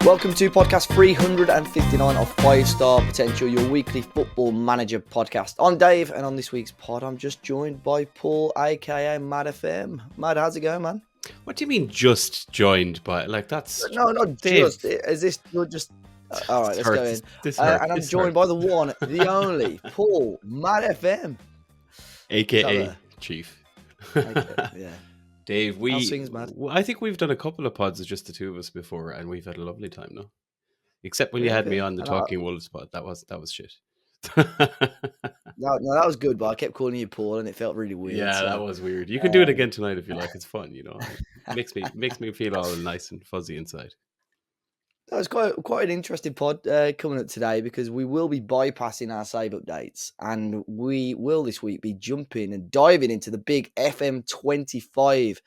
Welcome to podcast 359 of 5-Star Potential, your weekly football manager podcast. I'm Dave, and on this week's pod, I'm just joined by Paul, aka MaddFM. Mad, how's it going, man? What do you mean just joined by? Like, that's... No, not Dave. just. Is this, you're just... all right, let's go in. This hurts. And I'm joined by the one, the only, Paul, MaddFM. AKA Chief. Yeah. Dave, How's things, Mad? I think we've done a couple of pods, just the two of us before, and we've had a lovely time now. Except when you had me on the Talking Wolves pod. That was shit. No, that was good, but I kept calling you Paul, and it felt really weird. Yeah, so. that was weird. You can do it again tonight if you like. It's fun, you know. It makes me feel all nice and fuzzy inside. That was quite an interesting pod coming up today, because we will be bypassing our save updates, and we will this week be jumping and diving into the big FM25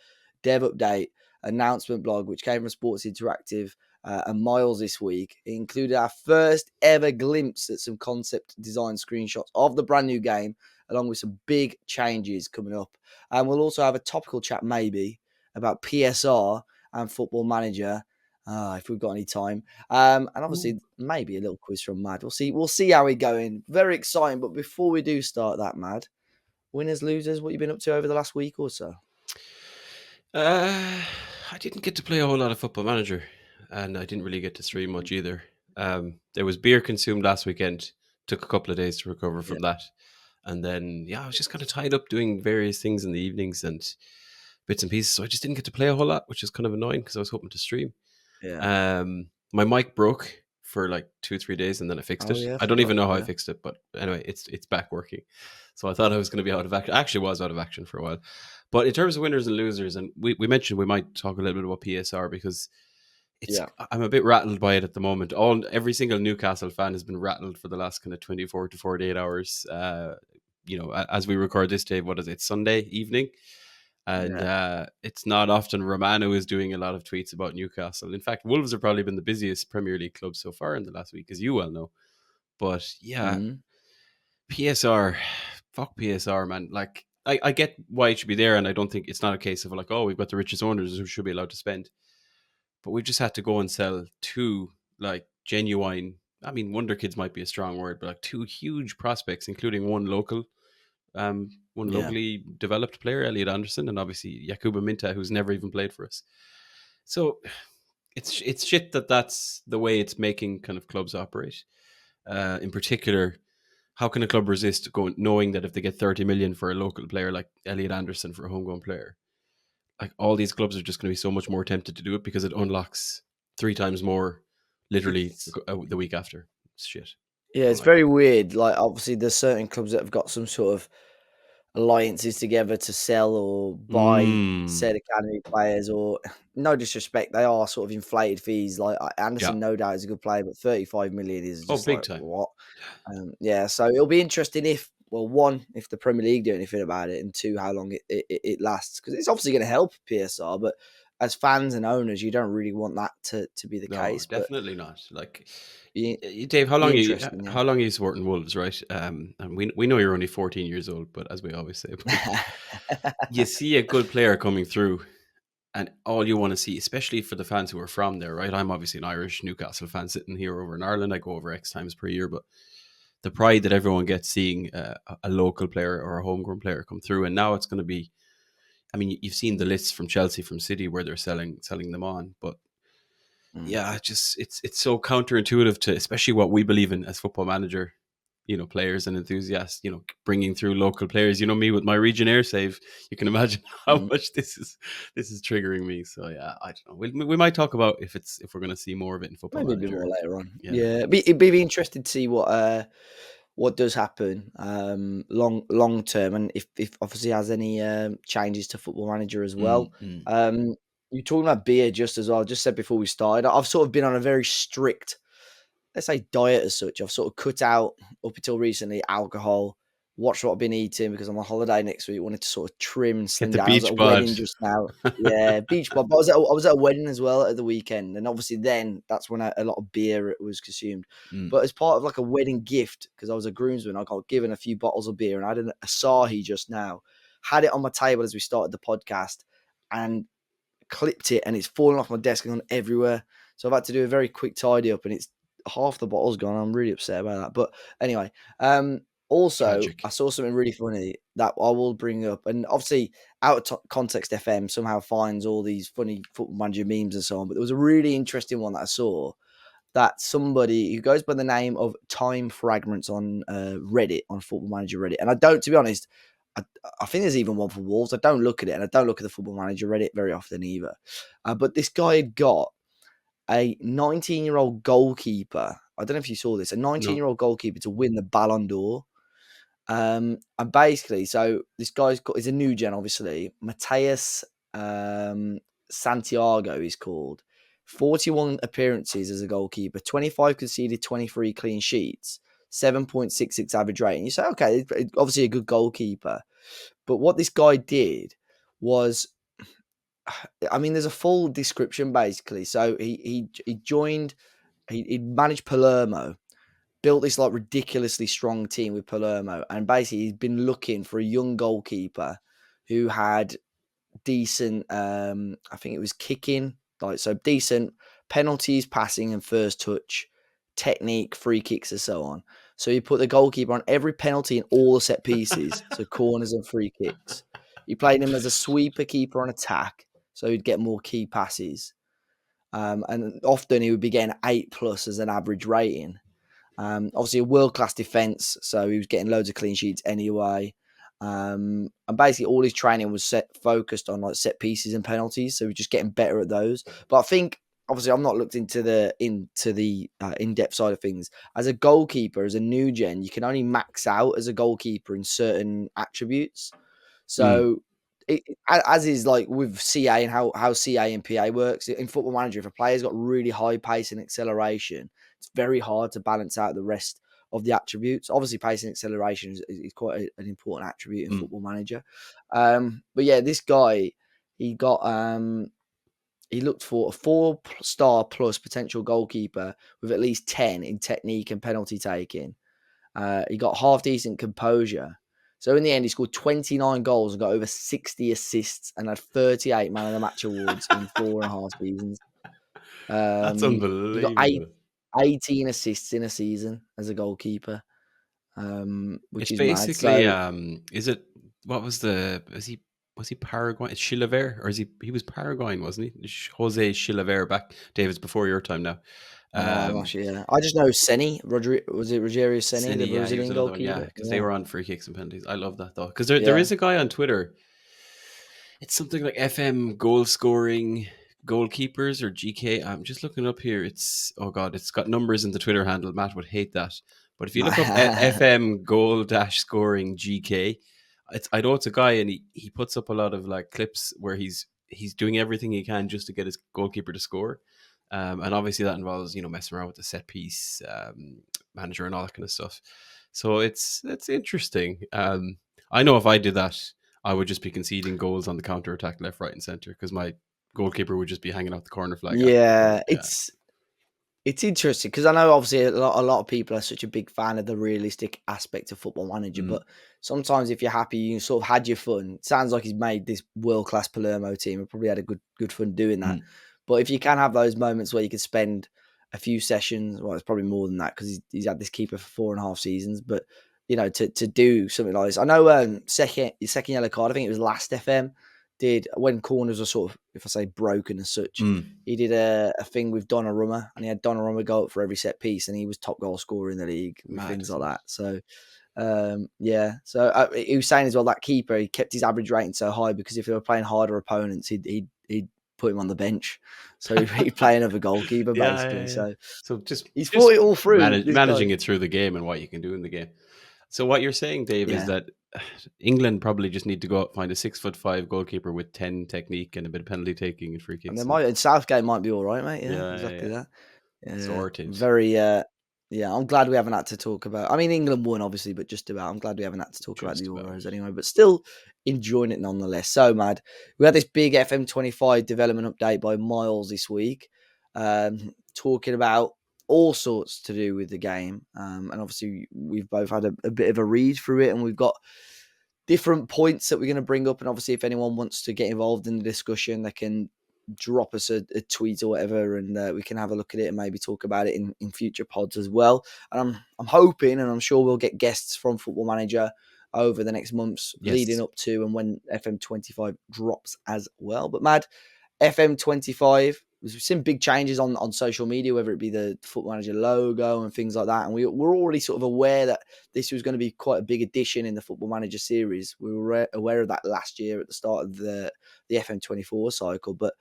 Dev update announcement blog, which came from Sports Interactive and Miles this week. It included our first ever glimpse at some concept design screenshots of the brand new game, along with some big changes coming up. And we'll also have a topical chat maybe about PSR and Football Manager, if we've got any time. And obviously maybe a little quiz from Mad. We'll see how we're going. Very exciting. But before we do start that, Mad, winners, losers, what you been up to over the last week or so? I didn't get to play a whole lot of Football Manager, and I didn't really get to stream much either. There was beer consumed last weekend. Took a couple of days to recover from that. And then, I was just kind of tied up doing various things in the evenings and bits and pieces. So I just didn't get to play a whole lot, which is kind of annoying because I was hoping to stream. Yeah. My mic broke for like 2-3 days, and then I fixed it. Yeah, I don't even know how I fixed it, but anyway, it's back working. So I thought I was going to be out of action. I actually was out of action for a while. But in terms of winners and losers, and we mentioned we might talk a little bit about PSR, because I'm a bit rattled by it at the moment. Every single Newcastle fan has been rattled for the last kind of 24 to 48 hours. As we record this day, what is it, Sunday evening? And it's not often Romano is doing a lot of tweets about Newcastle. In fact, Wolves have probably been the busiest Premier League club so far in the last week, as you well know. But PSR, fuck PSR, man. Like, I get why it should be there, and I don't think it's not a case of like, oh, we've got the richest owners who should be allowed to spend. But we've just had to go and sell two, like, genuine, I mean, wonder kids might be a strong word, but like two huge prospects, including one locally developed player, Elliot Anderson, and obviously Yakuba Minta, who's never even played for us. So it's shit that's the way it's making kind of clubs operate. In particular, how can a club resist knowing that if they get 30 million for a local player like Elliot Anderson for a homegrown player, like, all these clubs are just going to be so much more tempted to do it because it unlocks 3 times more literally the week after. It's shit. Yeah, it's very weird. Like, obviously, there's certain clubs that have got some sort of alliances together to sell or buy said academy players, or, no disrespect, they are sort of inflated fees. Like, Anderson, no doubt, is a good player, but 35 million is just big like, time. what? So it'll be interesting if the Premier League do anything about it, and 2, how long it lasts, because it's obviously going to help PSR, but as fans and owners, you don't really want that to be the case. Definitely not. Like, Dave, how long are you supporting Wolves, right? And we know you're only 14 years old, but as we always say, you see a good player coming through, and all you want to see, especially for the fans who are from there, right? I'm obviously an Irish Newcastle fan sitting here over in Ireland. I go over X times per year, but the pride that everyone gets seeing a local player or a homegrown player come through, and now it's going to be, I mean, you've seen the lists from Chelsea, from City, where they're selling them on, but it's so counterintuitive to especially what we believe in as Football Manager, players and enthusiasts, bringing through local players. You know me with my Regionair save, you can imagine how much this is triggering me. So I don't know. We might talk about if we're going to see more of it in Football Manager. Maybe a bit more later on. It'd be interesting to see what does happen long term, and if obviously has any changes to Football Manager as well. You're talking about beer just as well. I just said before we started, I've sort of been on a very strict, let's say, diet as such. I've sort of cut out, up until recently, alcohol, watched what I've been eating, because I'm on holiday next week. Wanted to sort of trim and slim down. I was at a wedding just now. Yeah, beach bod. But I was at a wedding as well at the weekend, and obviously then that's when a lot of beer was consumed. But as part of like a wedding gift, because I was a groomsman, I got given a few bottles of beer, and I had an Asahi just now. Had it on my table as we started the podcast, and clipped it, and it's fallen off my desk and gone everywhere. So I've had to do a very quick tidy up, and it's half the bottle's gone. I'm really upset about that. But anyway, also Tragic. I saw something really funny that I will bring up, and obviously out of context FM somehow finds all these funny Football Manager memes and so on. But there was a really interesting one that I saw that somebody who goes by the name of Time Fragments on Reddit, on Football Manager Reddit. And I don't, to be honest, I think there's even one for Wolves. I don't look at it, and I don't look at the Football Manager Reddit very often either. But this guy had got a 19-year-old goalkeeper. I don't know if you saw this. A 19-year-old goalkeeper to win the Ballon d'Or. And basically, so this he's a new gen, obviously. Mateus Santiago, he's called. 41 appearances as a goalkeeper, 25 conceded, 23 clean sheets, 7.66 average rating. You say, okay, obviously a good goalkeeper. But what this guy did was, I mean, there's a full description basically. So he joined, he managed Palermo, built this like ridiculously strong team with Palermo, and basically he's been looking for a young goalkeeper who had decent, I think it was kicking, like so decent penalties, passing, and first touch, technique, free kicks, and so on. So you put the goalkeeper on every penalty and all the set pieces, so corners and free kicks. You played him as a sweeper keeper on attack, so he'd get more key passes. And often he would be getting 8+ as an average rating. Obviously a world-class defence, so he was getting loads of clean sheets anyway. And basically all his training was focused on like set pieces and penalties, so he was just getting better at those. But I think, obviously, I'm not looked into the in-depth side of things. As a goalkeeper, as a new gen, you can only max out as a goalkeeper in certain attributes. So as is like with CA and how CA and PA works in Football Manager, if a player's got really high pace and acceleration, it's very hard to balance out the rest of the attributes. Obviously, pace and acceleration is quite an important attribute in Football Manager. But yeah, this guy, he got he looked for a 4-star plus potential goalkeeper with at least 10 in technique and penalty taking. He got half decent composure. So in the end, he scored 29 goals and got over 60 assists and had 38 Man of the Match awards in 4.5 seasons. That's He got unbelievable. 18 assists in a season as a goalkeeper, which It's is mad. basically, So is it, what was the, was he Paraguay? It's Chilaver, or is he was Paraguayan, wasn't he? Jose Chilaver back, David's before your time now. I'm not sure. Yeah, I just know Senni. Was it Rogerio Senni, the Cine, yeah, he was Brazilian another one, yeah, goalkeeper? because they Yeah, were on free kicks and penalties. I love that though, because there yeah. is a guy on Twitter. It's something like FM goal scoring goalkeepers or GK. I'm just looking up here. It's, oh god, it's got numbers in the Twitter handle. Matt would hate that, but if you look up FM goal dash scoring GK, I know it's a guy, and he puts up a lot of like clips where he's doing everything he can just to get his goalkeeper to score. And obviously that involves, messing around with the set piece manager and all that kind of stuff. So it's interesting. I know if I did that, I would just be conceding goals on the counter attack, left, right, and center, because my goalkeeper would just be hanging out the corner flag at the Yeah, point. Yeah. it's interesting because I know obviously a lot of people are such a big fan of the realistic aspect of Football Manager, but sometimes if you're happy, you sort of had your fun. It sounds like he's made this world class Palermo team and probably had a good fun doing that. But if you can have those moments where you can spend a few sessions, well, it's probably more than that because he's had this keeper for 4.5 seasons. But to do something like this, I know second yellow card, I think it was last FM, did when corners were sort of, if I say broken as such, he did a thing with Donnarumma, and he had Donnarumma go up for every set piece, and he was top goal scorer in the league with Mad, things like isn't it? that. So, yeah. So he was saying as well that keeper, he kept his average rating so high because if they were playing harder opponents, he'd put him on the bench, so he'd play another goalkeeper basically. Yeah. So So just he's thought it all through. This managing guy, it through the game and what you can do in the game. So what you're saying, Dave, is yeah. that England probably just need to go out and find a 6'5" goalkeeper with 10 technique and a bit of penalty taking and free And kicks. Southgate might be all right, mate. Yeah, Yeah. exactly that. Yeah, Sorted. very. Yeah, I'm glad we haven't had to talk about. I mean, England won obviously, but just about. I'm glad we haven't had to talk about the Just about. Euros anyway. But still enjoying it nonetheless. So mad. We had this big FM25 development update by Miles this week, talking about all sorts to do with the game. And obviously, we've both had a bit of a read through it, and we've got different points that we're going to bring up. And obviously, if anyone wants to get involved in the discussion, they can drop us a tweet or whatever, and we can have a look at it and maybe talk about it in future pods as well. And I'm hoping, and I'm sure we'll get guests from Football Manager over the next months leading Yes. up to and when FM25 drops as well. But Mad, FM25, we've seen big changes on social media, whether it be the Football Manager logo and things like that. And we're already sort of aware that this was going to be quite a big addition in the Football Manager series. We were aware of that last year at the start of the FM24 cycle. But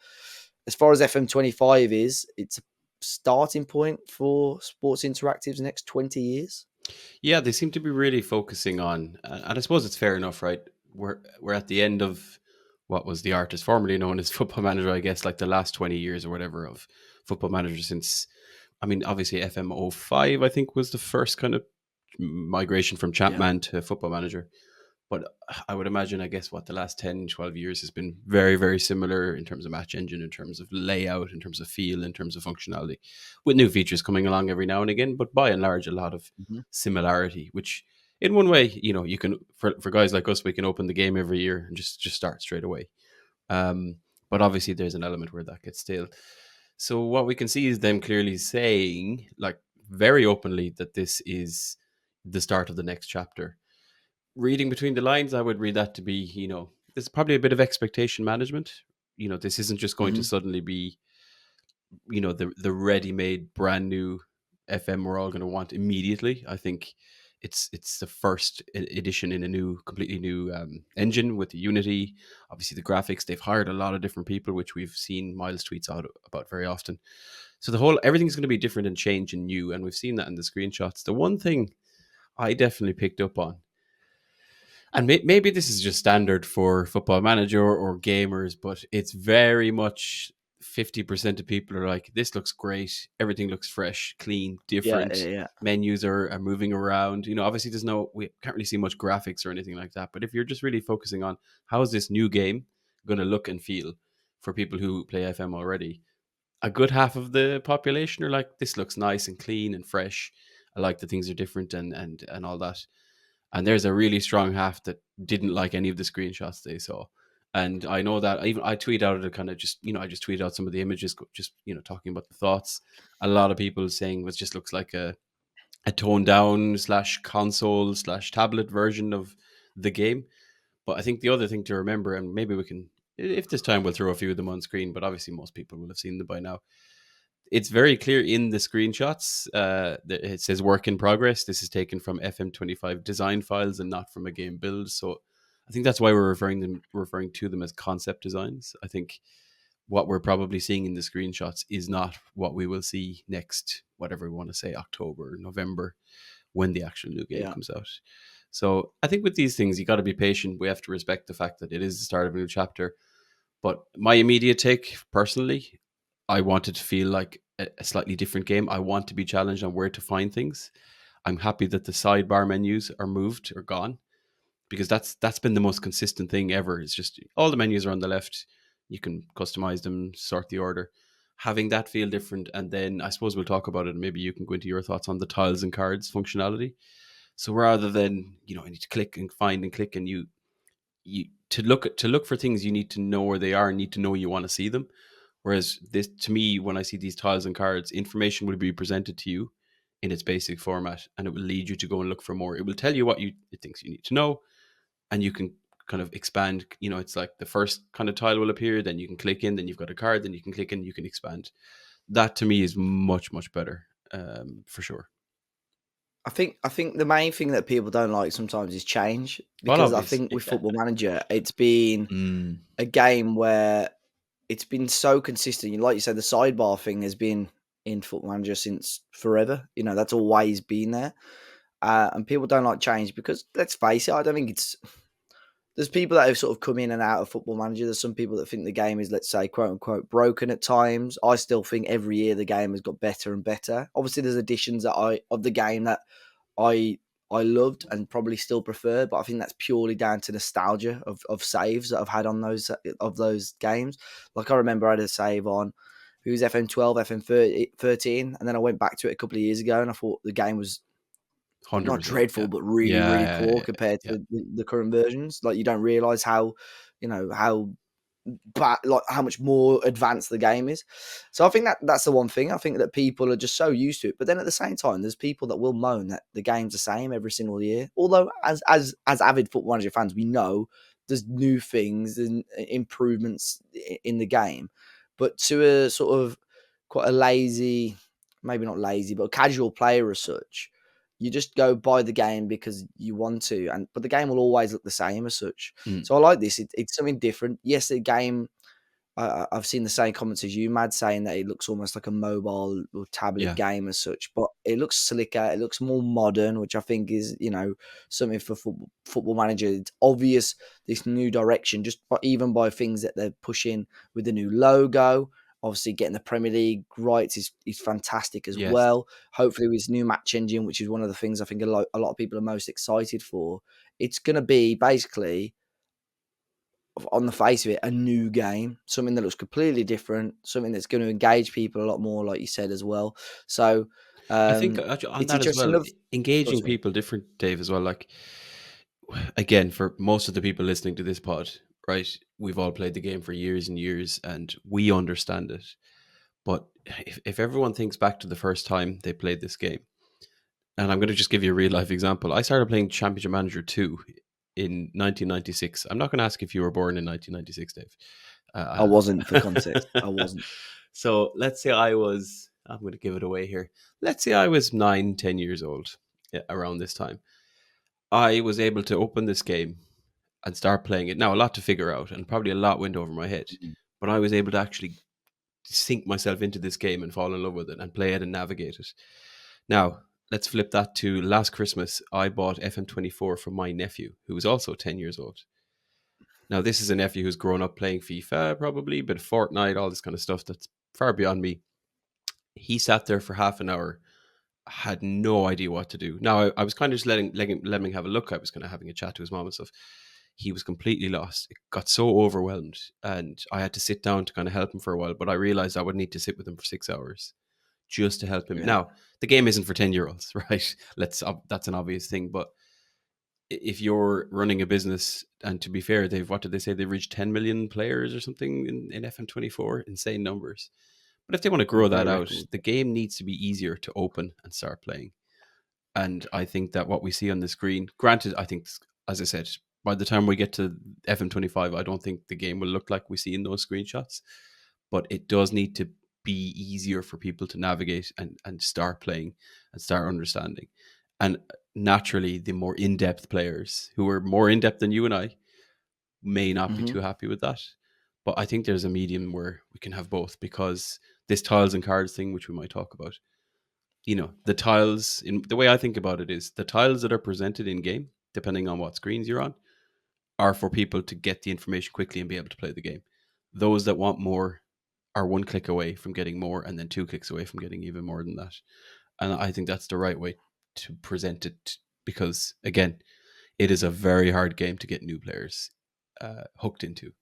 as far as FM25 is, it's a starting point for Sports Interactive's next 20 years. Yeah, they seem to be really focusing on, and I suppose it's fair enough, right? We're at the end of what was the artist formerly known as Football Manager, I guess, like the last 20 years or whatever of Football Manager since, I mean, obviously FM05, I think, was the first kind of migration from Champman to Football Manager. But I would imagine, I guess, what the last 10, 12 years has been very, very similar in terms of match engine, in terms of layout, in terms of feel, in terms of functionality, with new features coming along every now and again. But by and large, a lot of similarity, which in one way, you can, for guys like us, we can open the game every year and just start straight away. But obviously, there's an element where that gets stale. So what we can see is them clearly saying, like very openly, that this is the start of the next chapter. Reading between the lines, I would read that to be, there's probably a bit of expectation management. This isn't just going to suddenly be, the ready-made brand new FM we're all going to want immediately. I think it's the first edition in a completely new engine with the Unity. Obviously, the graphics, they've hired a lot of different people, which we've seen Miles tweets out about very often. So everything's going to be different and change and new, and we've seen that in the screenshots. The one thing I definitely picked up on, and maybe this is just standard for Football Manager or gamers, but it's very much 50% of people are like, this looks great. Everything looks fresh, clean, different. Yeah. Menus are moving around. Obviously we can't really see much graphics or anything like that. But if you're just really focusing on how is this new game going to look and feel for people who play FM already, a good half of the population are like, this looks nice and clean and fresh. I like that things are different and all that. And there's a really strong half that didn't like any of the screenshots they saw. And I know that I tweet out it kind of just, I just tweet out some of the images, just, talking about the thoughts. A lot of people saying it just looks like a toned down / console / tablet version of the game. But I think the other thing to remember, and maybe we can, if this time we'll throw a few of them on screen, but obviously most people will have seen them by now. It's very clear in the screenshots that it says work in progress. This is taken from FM25 design files and not from a game build. So I think that's why we're referring to them as concept designs. I think what we're probably seeing in the screenshots is not what we will see next, whatever we want to say, October, November, when the actual new game comes out. So I think with these things, you got to be patient. We have to respect the fact that it is the start of a new chapter. But my immediate take, personally, I want it to feel like a slightly different game. I want to be challenged on where to find things. I'm happy that the sidebar menus are moved or gone, because that's been the most consistent thing ever. It's just all the menus are on the left. You can customize them, sort the order. Having that feel different, and then I suppose we'll talk about it. And maybe you can go into your thoughts on the tiles and cards functionality. So rather than I need to click and find and click, and you to look for things, you need to know where they are and need to know you want to see them. Whereas this, to me, when I see these tiles and cards, information will be presented to you in its basic format, and it will lead you to go and look for more. It will tell you what it thinks you need to know, and you can kind of expand. It's like the first kind of tile will appear, then you can click in, then you've got a card, then you can click in, you can expand. That to me is much, much better, for sure. I think the main thing that people don't like sometimes is change, because I think with Football Manager, it's been a game where it's been so consistent. Like you said, the sidebar thing has been in Football Manager since forever. That's always been there. And people don't like change because, let's face it, I don't think it's... There's people that have sort of come in and out of Football Manager. There's some people that think the game is, let's say, quote unquote, broken at times. I still think every year the game has got better and better. Obviously, there's additions of the game that I loved and probably still prefer, but I think that's purely down to nostalgia of saves that I've had on those games. Like, I remember I had a save on who's FM12, FM13, and then I went back to it a couple of years ago, and I thought the game was not dreadful, but really, really poor compared to the current versions. Like, you don't realise how like how much more advanced the game is. So I think that's the one thing. I think that people are just so used to it. But then at the same time, there's people that will moan that the game's the same every single year. Although as avid Football Manager fans, we know there's new things and improvements in the game. But to a sort of quite a lazy, maybe not lazy, but a casual player as such, you just go buy the game because you want to, but the game will always look the same as such. Mm. So I like this. It's something different. Yes, the game. I've seen the same comments as you, Mad, saying that it looks almost like a mobile or tablet Yeah. game as such, but it looks slicker. It looks more modern, which I think is something for Football Manager. It's obvious this new direction, just even by things that they're pushing with the new logo. Obviously, getting the Premier League rights is fantastic as Yes. well. Hopefully, with this new match engine, which is one of the things I think a lot of people are most excited for, it's going to be basically, on the face of it, a new game, something that looks completely different, something that's going to engage people a lot more, like you said as well. So I think on it's that as interesting. well, Oh, engaging sorry. people different, Dave, as well. Like, again, for most of the people listening to this pod, right, we've all played the game for years and years, and we understand it. But if everyone thinks back to the first time they played this game, and I'm going to just give you a real life example. I started playing Championship Manager 2 in 1996. I'm not going to ask if you were born in 1996, Dave. I wasn't, for context. I wasn't. So let's say I'm going to give it away here. Let's say I was 9, 10 years old around this time. I was able to open this game and start playing it. Now, a lot to figure out, and probably a lot went over my head, but I was able to actually sink myself into this game and fall in love with it and play it and navigate it. Now, let's flip that to last Christmas. I bought FM24 from my nephew, who was also 10 years old. Now, this is a nephew who's grown up playing FIFA, probably, but Fortnite, all this kind of stuff that's far beyond me. He sat there for half an hour, had no idea what to do. Now, I was kind of just letting him have a look. I was kind of having a chat to his mom and stuff. He was completely lost. It got so overwhelmed, and I had to sit down to kind of help him for a while. But I realized I would need to sit with him for 6 hours just to help him. Yeah. Now, the game isn't for 10-year-olds, right? That's an obvious thing. But if you're running a business, and to be fair, what did they say? They've reached 10 million players or something in FM24. Insane numbers. But if they want to grow that Very out, record. the game needs to be easier to open and start playing. And I think that what we see on the screen, granted, I think, as I said, by the time we get to FM25, I don't think the game will look like we see in those screenshots. But it does need to be easier for people to navigate and start playing and start understanding. And naturally, the more in-depth players who are more in-depth than you and I may not be too happy with that. But I think there's a medium where we can have both, because this tiles and cards thing, which we might talk about, the tiles, in the way I think about it, is the tiles that are presented in game, depending on what screens you're on, are for people to get the information quickly and be able to play the game. Those that want more are one click away from getting more, and then 2 clicks away from getting even more than that. And I think that's the right way to present it, because again, it is a very hard game to get new players hooked into.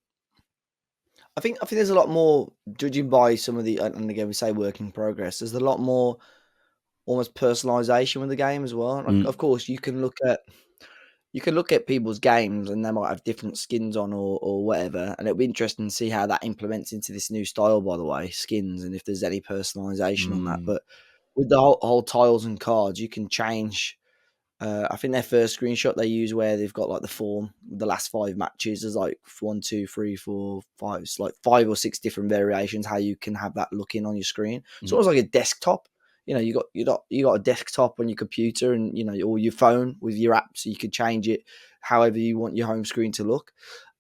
I think there's a lot more, judging by some of the, and again we say work in progress, there's a lot more almost personalization with the game as well. And of course, you can look at people's games and they might have different skins on or whatever, and it'll be interesting to see how that implements into this new style, by the way, skins, and if there's any personalization on that. But with the whole tiles and cards, you can change. I think their first screenshot they use, where they've got like the form, the last 5 matches, there's like 1, 2, 3, 4, 5. It's like 5 or 6 different variations how you can have that looking on your screen. It's almost like a desktop. You got a desktop on your computer, and or your phone with your app, so you can change it however you want your home screen to look.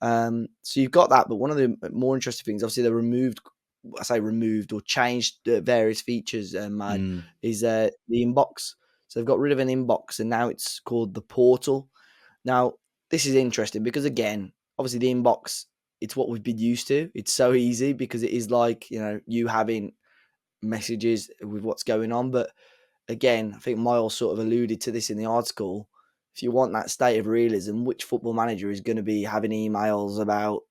So you've got that, but one of the more interesting things, obviously, they removed or changed various features. Mad, is the inbox. So they've got rid of an inbox, and now it's called the portal. Now, this is interesting because, again, obviously the inbox, it's what we've been used to. It's so easy because it is like, you having messages with what's going on. But again, I think Miles sort of alluded to this in the article. If you want that state of realism, which Football Manager is going to be having emails about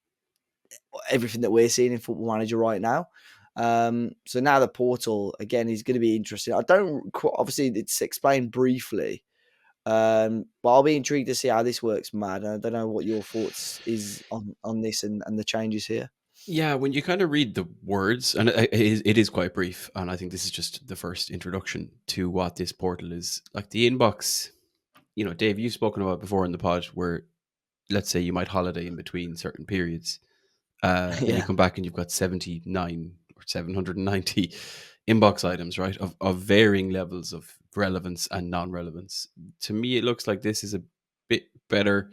everything that we're seeing in Football Manager right now? So now the portal, again, is going to be interesting. Obviously it's explained briefly, but I'll be intrigued to see how this works, Mad. I don't know what your thoughts is on this and the changes here. Yeah, when you kind of read the words, and it is quite brief, and I think this is just the first introduction to what this portal is. Like the inbox, Dave, you've spoken about before in the pod where, let's say, you might holiday in between certain periods, and you Yeah. come back and you've got 79 or 790 inbox items, right, of varying levels of relevance and non-relevance. To me, it looks like this is a bit better,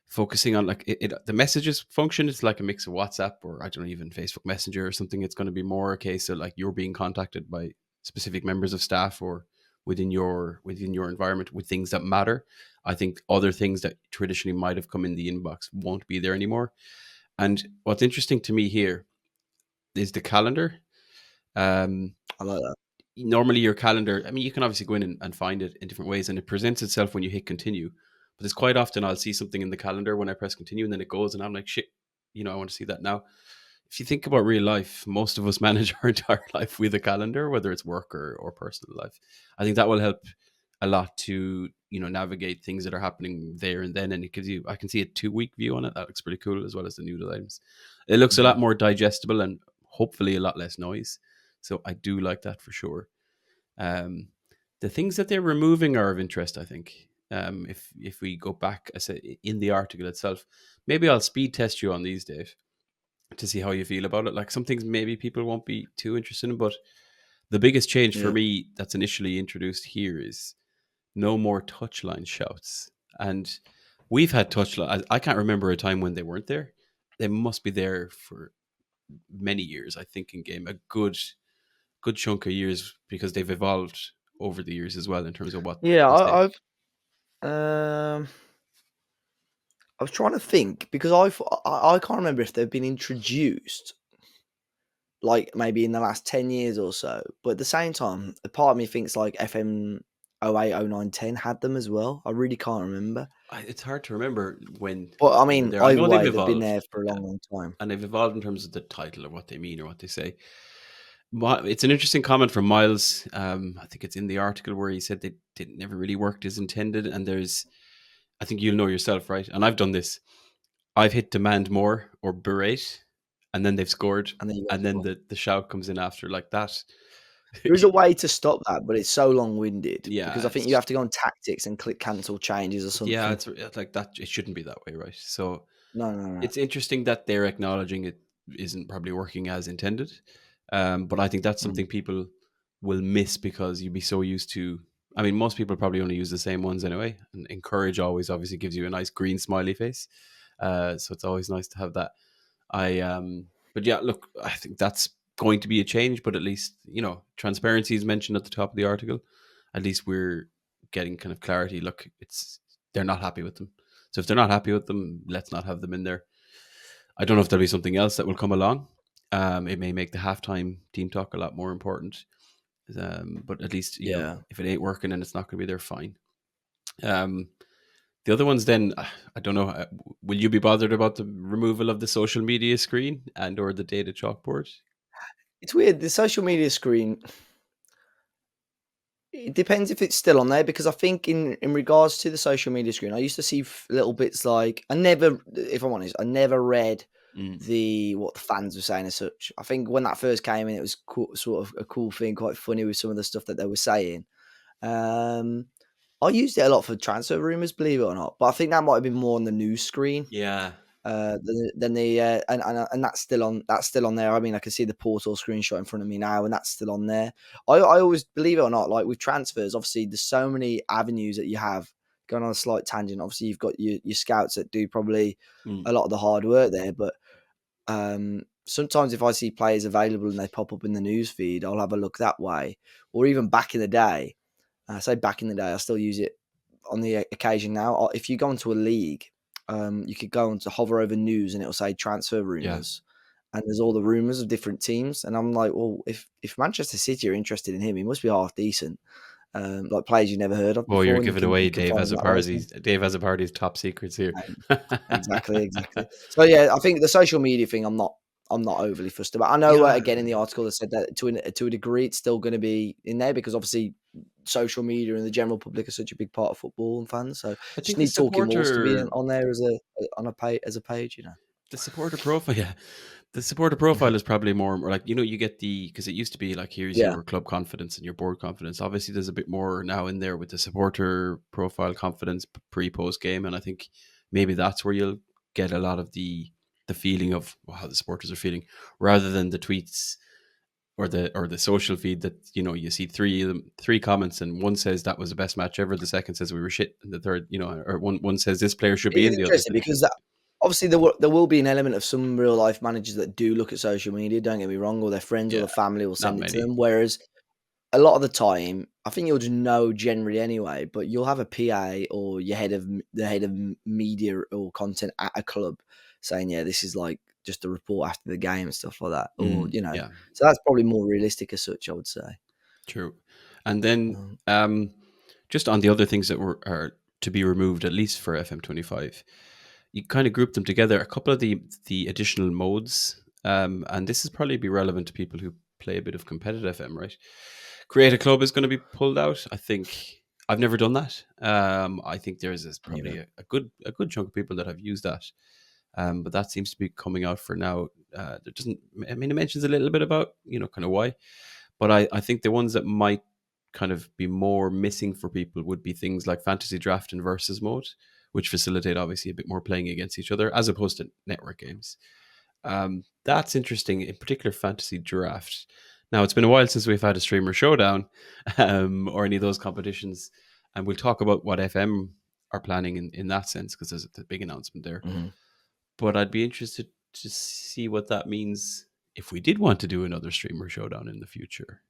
focusing on like the messages function is like a mix of WhatsApp, or I don't know, even Facebook Messenger or something. It's going to be more a case of like you're being contacted by specific members of staff or within your environment with things that matter. I think other things that traditionally might have come in the inbox won't be there anymore. And what's interesting to me here is the calendar. Um, I like that. Normally, your calendar, I mean, you can obviously go in and find it in different ways, and it presents itself when you hit continue. But it's quite often I'll see something in the calendar when I press continue, and then it goes, and I'm like, shit, I want to see that now. If you think about real life, most of us manage our entire life with a calendar, whether it's work or personal life. I think that will help a lot to navigate things that are happening there and then, and it gives you, I can see a 2 week view on it. That looks pretty cool, as well as the noodle items. It looks a Mhm. lot more digestible and hopefully a lot less noise, so I do like that for sure. um, the things that they're removing are of interest, I think. If we go back, I say in the article itself, maybe I'll speed test you on these, Dave, to see how you feel about it. Like some things maybe people won't be too interested in, but the biggest change for Yeah. me that's initially introduced here is no more touchline shouts. And we've had touchline. I can't remember a time when they weren't there. They must be there for many years, I think, in game. A good chunk of years, because they've evolved over the years as well in terms of what Yeah, they say. um I was trying to think because I can't remember if they've been introduced like maybe in the last 10 years or so. But at the same time, a part of me thinks like FM 08, 09, 10 had them as well. I really can't remember. It's hard to remember when But I they were mean, there. I either know they've way, they've been evolved, there for a yeah, long, long time. and they've evolved in terms of the title or what they mean or what they say. It's an interesting comment from Miles. I think it's in the article where he said they never really worked as intended. And I think you'll know yourself, right? And I've done this. I've hit demand more or berate, and then they've scored, And then you and go then score. the shout comes in after like that. There is a way to stop that, but it's so long-winded because Yeah, I think you have to go on tactics and click cancel changes or yeah, something. it's like that. It shouldn't be that way, right? So No, no, no. it's interesting that they're acknowledging it isn't probably working as intended. But I think that's Mm. something people will miss because you'd be so used to. I mean, most people probably only use the same ones anyway. And encourage always obviously gives you a nice green smiley face. So it's always nice to have that. But yeah, look, I think that's going to be a change. But at least transparency is mentioned at the top of the article. At least we're getting kind of clarity. Look, they're not happy with them. So if they're not happy with them, let's not have them in there. I don't know if there'll be something else that will come along. It may make the halftime team talk a lot more important. But at least, Yeah. if it ain't working and it's not going to be there, fine. Um, the other ones, then, I don't know. Will you be bothered about the removal of the social media screen and or the data chalkboard? It's weird. The social media screen, it depends if it's still on there because I think in regards to the social media screen, I used to see little bits like I never, if I'm honest, I never read Mm, what the fans were saying as such. I think when that first came in, it was sort of a cool thing, quite funny with some of the stuff that they were saying. Um, I used it a lot for transfer rumors, believe it or not, but I think that might have been more on the news screen. yeah. Than the and that's still on. That's still on there. I mean, I can see the portal screenshot in front of me now, and that's still on there. I always, believe it or not, like with transfers, obviously there's so many avenues that you have. Going on a slight tangent, obviously you've got your scouts that do probably Mm, a lot of the hard work there, but sometimes if I see players available and they pop up in the news feed, I'll have a look that way. Or even back in the day, I say back in the day, I still use it on the occasion now. If you go into a league, you could go on to hover over news and it'll say transfer yeah. rumors, and there's all the rumors of different teams. And I'm like, well, if Manchester City are interested in him, he must be half decent. Like players you never heard of Oh, you're before, and giving you away can find them that way. So, Dave has a party's top secrets here. exactly, exactly. So yeah, I think the social media thing, I'm not overly fussed about. I know Yeah, again in the article they said that to a degree it's still going to be in there because obviously social media and the general public are such a big part of football and fans. So I just think the need talking malls to be supporter on there as a page, as a page, you know. The supporter profile, yeah. The supporter profile is probably more like, you get because it used to be like, here's Yeah. your club confidence and your board confidence. Obviously, there's a bit more now in there with the supporter profile confidence pre-post game, and I think maybe that's where you'll get a lot of the feeling of how the supporters are feeling, rather than the tweets or the social feed that you see three comments, and one says that was the best match ever, the second says we were shit, and the third, or one says this player should It be is in, the other interesting says because obviously there will be an element of some real life managers that do look at social media, don't get me wrong, or their friends or yeah, their family will not send it to many. them. Whereas a lot of the time, I think you'll just know generally anyway, but you'll have a PA or the head of media or content at a club saying, yeah, this is like just a report after the game and stuff like that. Or, Yeah, so that's probably more realistic as such, I would say. true. And then Um, just on the other things that are to be removed, at least for FM25, you kind of group them together. A couple of the additional modes, and this is probably be relevant to people who play a bit of competitive FM, right? Create a club is going to be pulled out. I think I've never done that. I think there's yeah. probably a good chunk of people that have used that. But that seems to be coming out for now. There doesn't. I mean, it mentions a little bit about kind of why, but I think the ones that might kind of be more missing for people would be things like fantasy draft and versus mode, which facilitate obviously a bit more playing against each other as opposed to network games. That's interesting, in particular fantasy draft. Now, it's been a while since we've had a streamer showdown or any of those competitions, and we'll talk about what FM are planning in that sense, because there's a big announcement there. Mhm. But I'd be interested to see what that means if we did want to do another streamer showdown in the future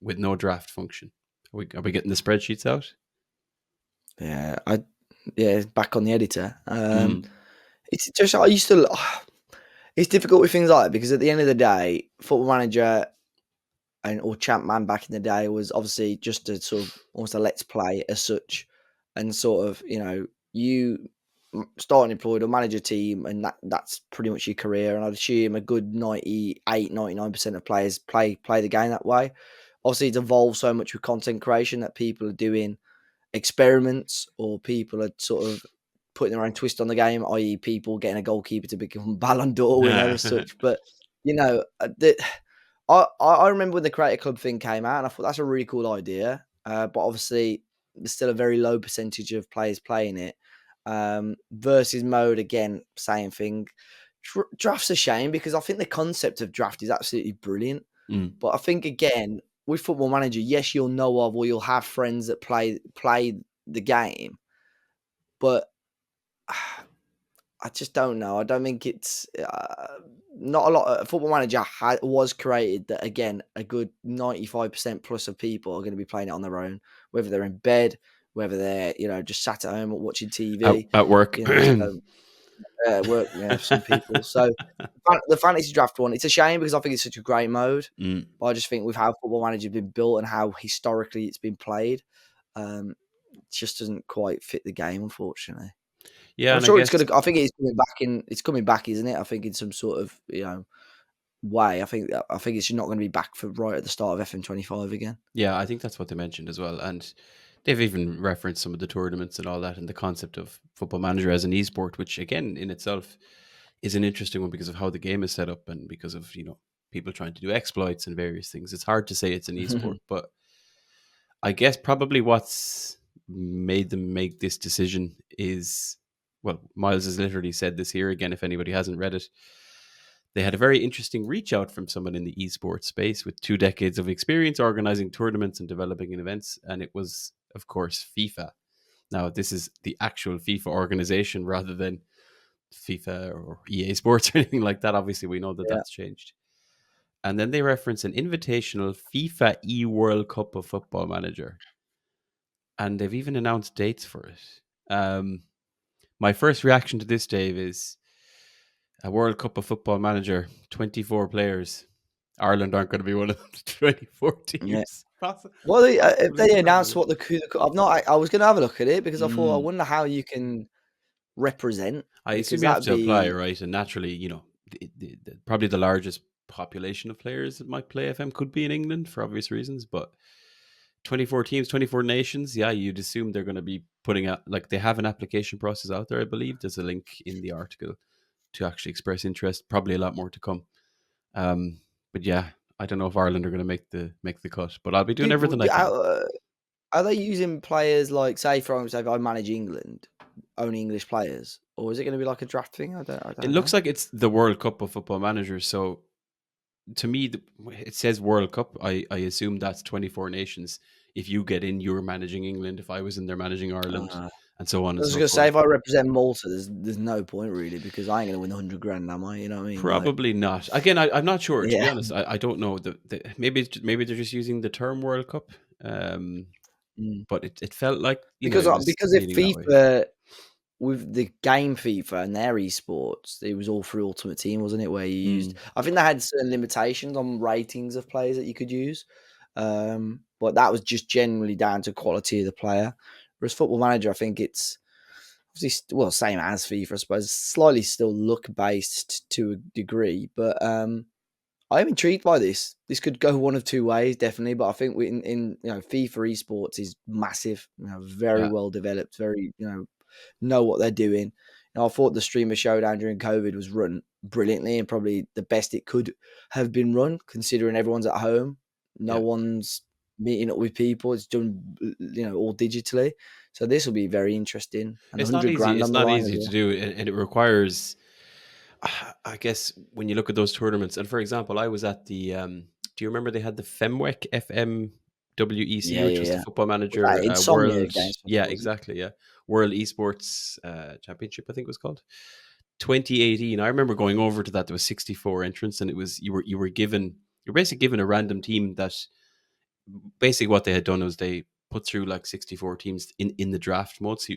with no draft function. Are we getting the spreadsheets out? Yeah. Back on the editor. Mm. It's just, I used to, it's difficult with things like that because at the end of the day, Football Manager or Champman back in the day was obviously just a sort of almost a let's play as such, and sort of you start employed or manage a team, and that's pretty much your career. And I'd assume a good 99% of players play the game that way. Obviously, it's evolved so much with content creation that people are doing experiments or people are sort of putting their own twist on the game, i.e., people getting a goalkeeper to become Ballon d'Or winner as such. But I remember when the Creator Club thing came out, and I thought that's a really cool idea. But obviously, there's still a very low percentage of players playing it. Versus mode, again, same thing. Draft's a shame because I think the concept of draft is absolutely brilliant. Mm. But I think, again, with Football Manager, yes, you'll know of or you'll have friends that play the game, but I just don't know. I don't think it's not a lot. Football Manager was created that, again, a good 95% plus of people are going to be playing it on their own, whether they're in bed, whether they're just sat at home or watching TV. At work. So work, for some people. So the fantasy draft one, it's a shame because I think it's such a great mode. Mm. But I just think with how Football Manager has been built and how historically it's been played, it just doesn't quite fit the game, unfortunately. Yeah, I'm and I sure it's guess gonna. I think it's coming back in. It's coming back, isn't it? I think in some sort of way. I think it's not going to be back for right at the start of FM25 again. yeah, I think that's what they mentioned as well, and they've even referenced some of the tournaments and all that, and the concept of Football Manager as an esport, which again in itself is an interesting one because of how the game is set up and because of people trying to do exploits and various things. It's hard to say it's an esport, but I guess probably what's made them make this decision is, well, Miles has literally said this here again. If anybody hasn't read it, they had a very interesting reach out from someone in the esports space with 2 decades of experience organizing tournaments and developing events. And it was, of course, FIFA. Now, this is the actual FIFA organization rather than FIFA or EA Sports or anything like that. Obviously, we know that Yeah. that's changed. And then they reference an invitational FIFA World Cup of Football Manager. And they've even announced dates for it. My first reaction to this, Dave, is a World Cup of Football Manager, 24 players. Ireland aren't going to be one of the 24 Yeah. teams. Well, if they announced Possibly. what I've not. I was going to have a look at it because I thought I Mm. wonder how you can represent I because assume you have that'd to apply, be right? And naturally, probably the largest population of players that might play FM could be in England for obvious reasons, but 24 teams, 24 nations, yeah, you'd assume they're going to be putting out, like they have an application process out there, I believe. There's a link in the article to actually express interest. Probably a lot more to come. But yeah, I don't know if Ireland are going to make the cut, but I'll be doing everything I can. Are they using players like, say, for example, if I manage England, only English players, or is it going to be like a draft thing? I It don't looks know. like it's the World Cup of Football Managers. So to me, it says World Cup. I assume that's 24 nations. If you get in, you're managing England. If I was in there managing Ireland, and so on I and was so going to say, forth. if I represent Malta, there's no point really, because I ain't going to win 100 grand, am I? You know what I mean? Like, Probably not. Again, I'm not sure. To be yeah, honest, I don't know. Maybe they're just using the term World Cup. Mm. But it felt like because it was because if leaning that way. FIFA with the game FIFA and their esports, it was all through Ultimate Team, wasn't it? Where you used, I think they had certain limitations on ratings of players that you could use, but that was just generally down to quality of the player. Whereas Football Manager, I think it's obviously same as FIFA, I suppose, slightly still luck based to a degree, but I am intrigued by this. This could go one of two ways, definitely. But I think in FIFA esports is massive. Very Yeah, well developed. Very know what they're doing. I thought the streamer showdown during COVID was run brilliantly and probably the best it could have been run, considering everyone's at home. No yeah. one's meeting up with people. It's done, all digitally. So this will be very interesting. And It's not 100 easy. grand It's on the not line as easy to well. do, and it requires. I guess when you look at those tournaments, and for example, I was at the. Do you remember they had the FEMWEC FMWEC, Yeah, which yeah, was the yeah. Football Was that Manager Insomnia World? games? I think Yeah, it was. exactly. Yeah, World Esports Championship, I think it was called 2018. I remember going over to that. There was 64 entrants, and it was you're basically given a random team that basically what they had done was they put through like 64 teams in the draft mode. So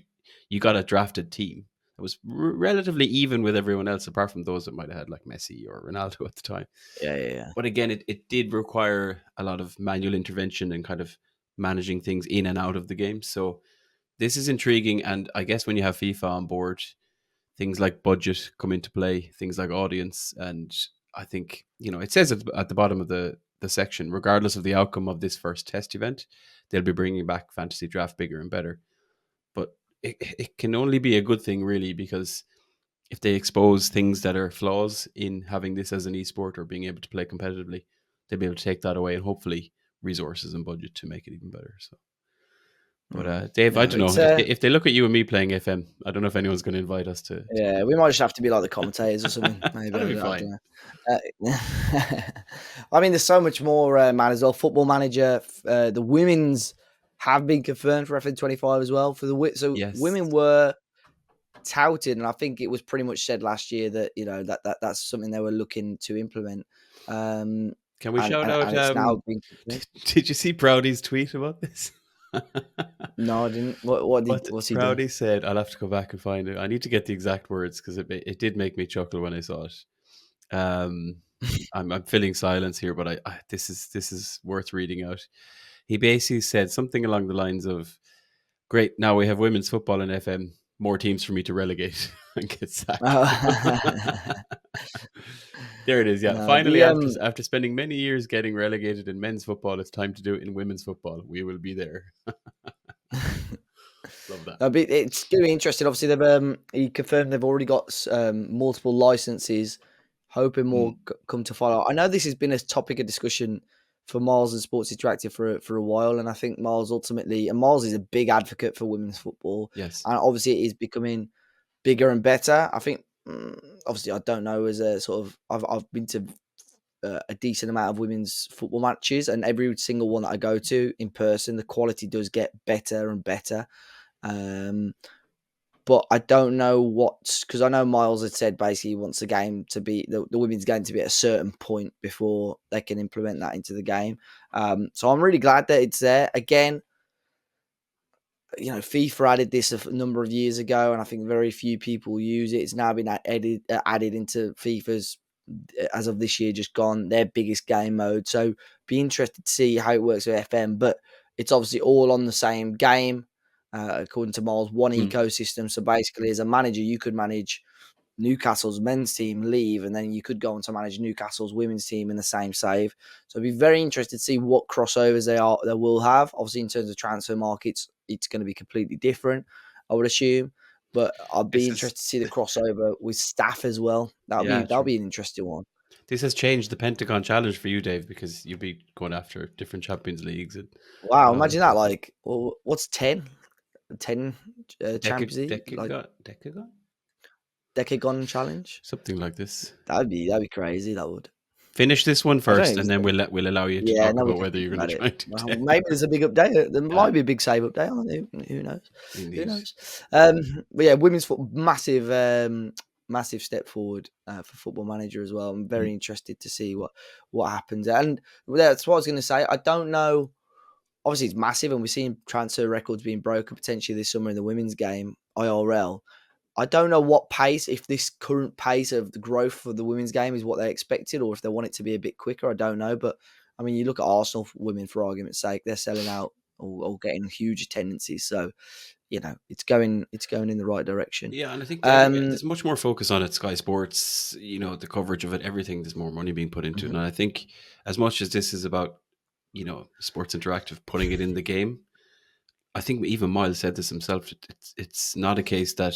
you got a drafted team that was relatively even with everyone else, apart from those that might have had like Messi or Ronaldo at the time. Yeah, yeah, yeah. But again, it did require a lot of manual intervention and kind of managing things in and out of the game. So this is intriguing. And I guess when you have FIFA on board, things like budget come into play, things like audience. And I think, it says at the bottom of the section, regardless of the outcome of this first test event, they'll be bringing back fantasy draft bigger and better. But it can only be a good thing, really, because if they expose things that are flaws in having this as an esport or being able to play competitively, they'll be able to take that away and hopefully resources and budget to make it even better. So, but Dave, I No, don't know it's if they look at you and me playing FM, I don't know if anyone's going to invite us to. yeah, we might just have to be like the commentators or something. Maybe That'll be I fine. don't know. I mean, there's so much more, man, as well. Football Manager, the women's have been confirmed for FM25 as well. So Yes. women were touted, and I think it was pretty much said last year that that's something they were looking to implement. Um, Can we and, shout and out? and it's now been confirmed. Did you see Proudy's tweet about this? No, I didn't. What's he done? Proudy said? I'll have to go back and find it. I need to get the exact words because it did make me chuckle when I saw it. I'm filling silence here, but this is worth reading out. He basically said something along the lines of, "Great, now we have women's football in FM. More teams for me to relegate and get sacked." There it is. Yeah, No, finally, after spending many years getting relegated in men's football, it's time to do it in women's football. We will be there. Love that. It's going to be interesting. Obviously, he confirmed they've already got multiple licenses, hoping more come to follow. I know this has been a topic of discussion for Miles and Sports Interactive for a while, and I think Miles is a big advocate for women's football, Yes. and obviously it is becoming bigger and better. I think, obviously, I don't know, as a sort of, I've been to a decent amount of women's football matches, and every single one that I go to in person, the quality does get better and better. But I don't know because I know Miles had said basically he wants the game to be the women's game to be at a certain point before they can implement that into the game. So I'm really glad that it's there. Again, FIFA added this a number of years ago, and I think very few people use it. It's now been added into FIFA's, as of this year, just gone, their biggest game mode. So be interested to see how it works with FM, but it's obviously all on the same game, according to Miles, one ecosystem. So basically, as a manager, you could manage Newcastle's men's team, leave, and then you could go on to manage Newcastle's women's team in the same save. So I'd be very interested to see what crossovers they will have. Obviously, in terms of transfer markets, it's going to be completely different, I would assume. But I'd be This is interested to see the crossover with staff as well. yeah, That'll true. be an interesting one. This has changed the Pentagon Challenge for you, Dave, because you'll be going after different Champions Leagues Wow, and all imagine that that. kind of stuff. Like, well, what's 10? 10 Champions League? Like, Decagon? Decagon challenge? Something like this. That'd be crazy. That would. Finish this one I don't first, and even. then we'll allow you to Yeah, talk no, we about can whether think you're going about to it. try and do Well, 10. maybe there's a big update. There Yeah, might be a big save update on it. Who knows? Who indeed. knows? But yeah, women's football, massive step forward for Football Manager as well. I'm very interested to see what happens. And that's what I was going to say. I don't know. Obviously, it's massive, and we're seeing transfer records being broken potentially this summer in the women's game, IRL. I don't know what pace, if this current pace of the growth for the women's game is what they expected, or if they want it to be a bit quicker. I don't know. But I mean, you look at Arsenal women, for argument's sake, they're selling out or getting huge attendances. So, it's going in the right direction. Yeah, and I think Um, there's much more focus on it. Sky Sports, the coverage of it, everything. There's more money being put into it, mhm, and I think as much as this is about Sports Interactive putting it in the game, I think even Miles said this himself. It's not a case that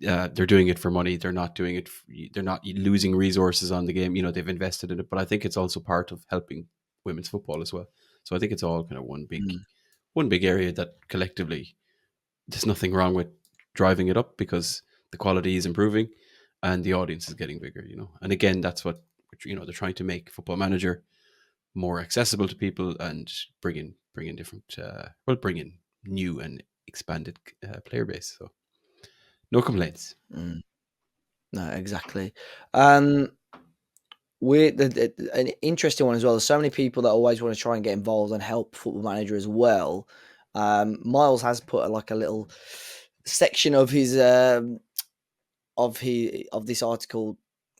they're doing it for money. They're not doing it. They're not losing resources on the game. They've invested in it, but I think it's also part of helping women's football as well. So I think it's all kind of mm, one big area that collectively there's nothing wrong with driving it up because the quality is improving and the audience is getting bigger. And again, that's what they're trying to make Football Manager more accessible to people and bring in different bring in new and expanded player base. So no complaints. mm. No, exactly. Um, an interesting one as well. There's so many people that always want to try and get involved and help Football Manager as well. Miles has put a little section of his of this article,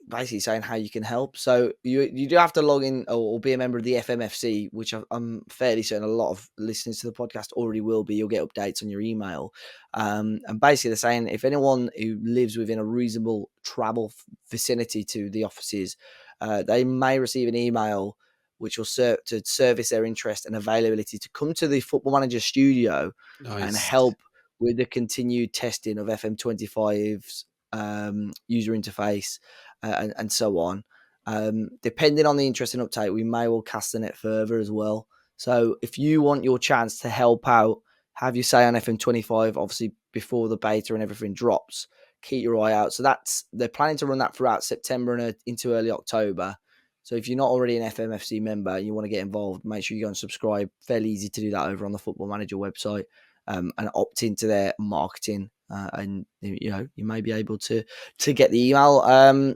basically saying how you can help. So you do have to log in or be a member of the FMFC, which I'm fairly certain a lot of listeners to the podcast already will be. You'll get updates on your email, and basically they're saying if anyone who lives within a reasonable travel vicinity to the offices, they may receive an email which will serve to service their interest and availability to come to the Football Manager studio and Nice. help with the continued testing of FM25's user interface and so on. Depending on the interest and uptake, we may well cast the net further as well. So if you want your chance to help out, have your say on FM25, obviously before the beta and everything drops, keep your eye out. So they're planning to run that throughout September and into early October. So if you're not already an FMFC member and you want to get involved, make sure you go and subscribe. Fairly easy to do that over on the Football Manager website, and opt into their marketing, and you may be able to get the email.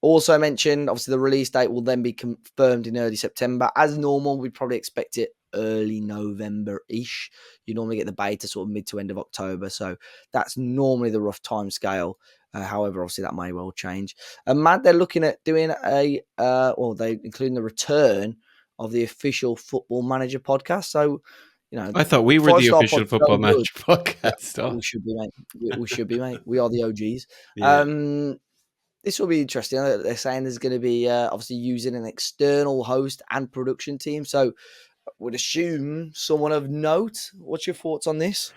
Also mentioned, obviously the release date will then be confirmed in early September. As normal, we'd probably expect it early November-ish. You normally get the beta sort of mid to end of October, so that's normally the rough time scale. However, obviously that may well change. And Mad, they're looking at doing they including the return of the official Football Manager podcast. So, I thought we were the five-star official pod, so Football good. Manager podcast. Oh, We should be, mate. We should be, mate. We are the OGs. yeah. This will be interesting. They're saying there's going to be obviously using an external host and production team. So I would assume someone of note. What's your thoughts on this?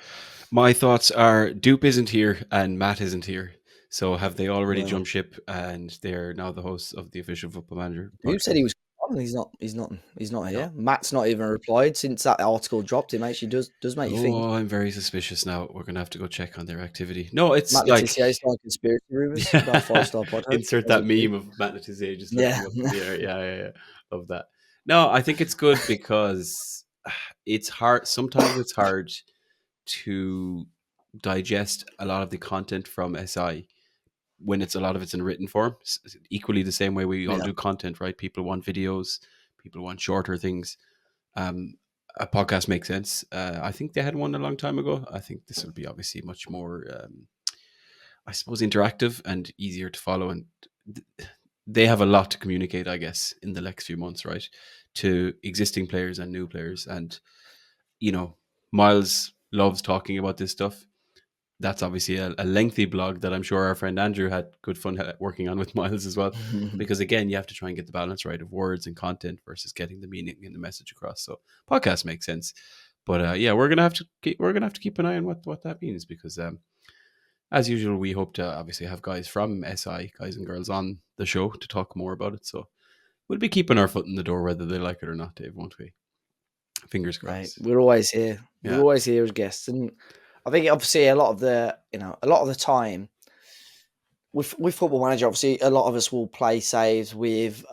My thoughts are Dupe isn't here and Matt isn't here. So have they already Well, jumped ship and they're now the hosts of the official Football Manager who said he podcast? was on? He's not. He's not No. here. Matt's not even replied since that article dropped. It actually does make you think. Oh, I'm very suspicious now. We're going to have to go check on their activity. No, it's Matt like Letizia starting conspiracy rumors about five-star pod host. insert As that we do. meme of Matt Letizia just Yeah. looking up in the air. Yeah. Love that. No, I think it's good because it's hard. Sometimes it's hard to digest a lot of the content from SI when a lot of it's in written form. Equally the same way we all Yeah. do content, right? People want videos, people want shorter things. A podcast makes sense. I think they had one a long time ago. I think this will be obviously much more, I suppose, interactive and easier to follow. And they have a lot to communicate, I guess, in the next few months, right? To existing players and new players. And, Miles loves talking about this stuff. That's obviously a lengthy blog that I'm sure our friend Andrew had good fun working on with Miles as well. Because again, you have to try and get the balance right of words and content versus getting the meaning and the message across. So podcast makes sense, but yeah, we're gonna have to keep an eye on what that means because as usual, we hope to obviously have guys from SI, guys and girls, on the show to talk more about it. So we'll be keeping our foot in the door whether they like it or not, Dave, won't we? Fingers Right, crossed. we're always here. We're Yeah. always here as guests, and I think obviously a lot of the time with Football Manager, obviously a lot of us will play saves with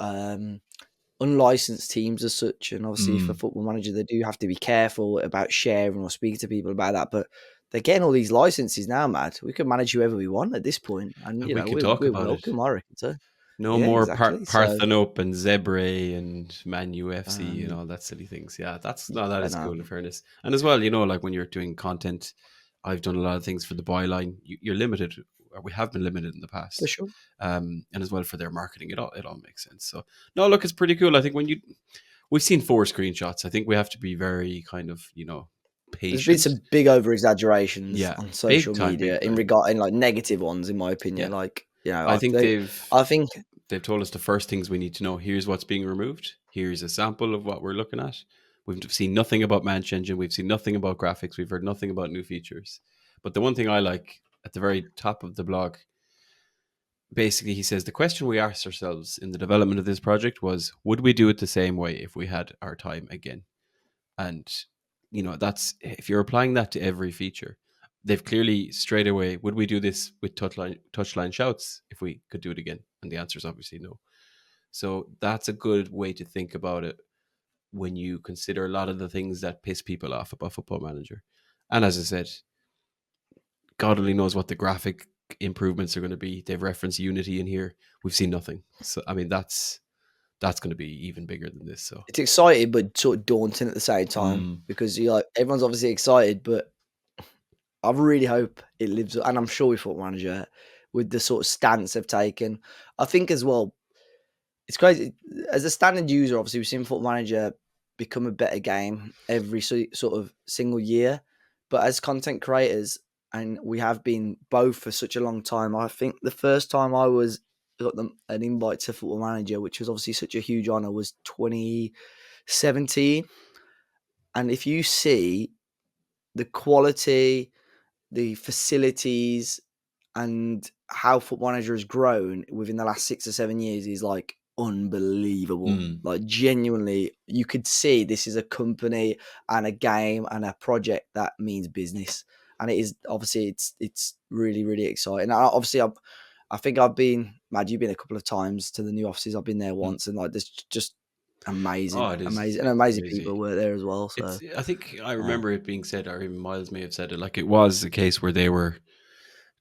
unlicensed teams as such, and obviously for Football Manager they do have to be careful about sharing or speaking to people about that. But they're getting all these licenses now, Matt. We can manage whoever we want at this point, and And we can talk we're about it. welcome, I reckon. So No yeah, more exactly. So Parthenope and Zebre and Man UFC and um, all that silly things. Yeah, that yeah, is no, cool in fairness. And as well, like when you're doing content, I've done a lot of things for the byline. You're limited, or we have been limited in the for past. sure. And as well for their marketing, it all makes sense. So no, look, it's pretty cool. I think we've seen 4 screenshots. I think we have to be very kind of, There's been patient. some big over exaggerations Yeah, on social big media time. in like negative ones, in my opinion. Yeah. Like I think I think they've told us the first things we need to know. Here's what's being removed. Here's a sample of what we're looking at. We've seen nothing about Manch Engine. We've seen nothing about graphics. We've heard nothing about new features. But the one thing I like at the very top of the blog, basically, he says the question we asked ourselves in the development of this project was, would we do it the same way if we had our time again? And that's, if you're applying that to every feature, they've clearly straight away, would we do this with touchline shouts if we could do it again? And the answer is obviously no. So that's a good way to think about it when you consider a lot of the things that piss people off about Football Manager. And as I said, God only knows what the graphic improvements are going to be. They've referenced Unity in here. We've seen nothing. So I mean, that's going to be even bigger than this. So it's exciting but sort of daunting at the same time because everyone's obviously excited, but I really hope it lives up, and I'm sure with Football Manager, with the sort of stance they've taken. I think as well, it's crazy. As a standard user, obviously, we've seen Football Manager become a better game every sort of single year. But as content creators, and we have been both for such a long time, I think the first time I got an invite to Football Manager, which was obviously such a huge honor, was 2017. And if you see the quality, the facilities, and how Football Manager has grown within the last 6 or 7 years is like unbelievable. Like genuinely, you could see this is a company and a game and a project that means business, and it is obviously it's really really exciting. Obviously, I think I've been, Mad, you've been a couple of times to the new offices. I've been there once, and like there's just oh, amazing, it is. amazing, and It's amazing crazy. people were there as well. So I think I uh, remember it being said, or even Miles may have said it, like it was a case where they were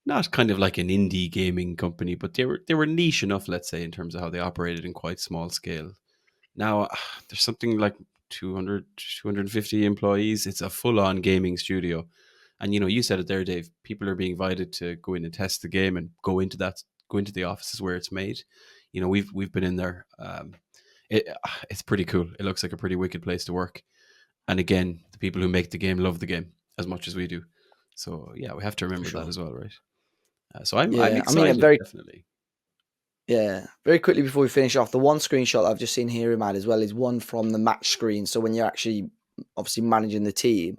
not kind of like an indie gaming company, but they were niche enough, let's say, in terms of how they operated in quite small scale. Now there's something like 200, 250 employees. It's a full on gaming studio, and you said it there, Dave. People are being invited to go in and test the game and go into the offices where it's made. We've been in there. It's pretty cool. It looks like a pretty wicked place to work. And again, the people who make the game love the game as much as we do. So yeah, we have to for remember that sure, as well, right? So I'm yeah. I mean, excited, definitely. very quickly before we finish off, the one screenshot I've just seen here, Matt, as well, is one from the match screen. So when you're actually obviously managing the team,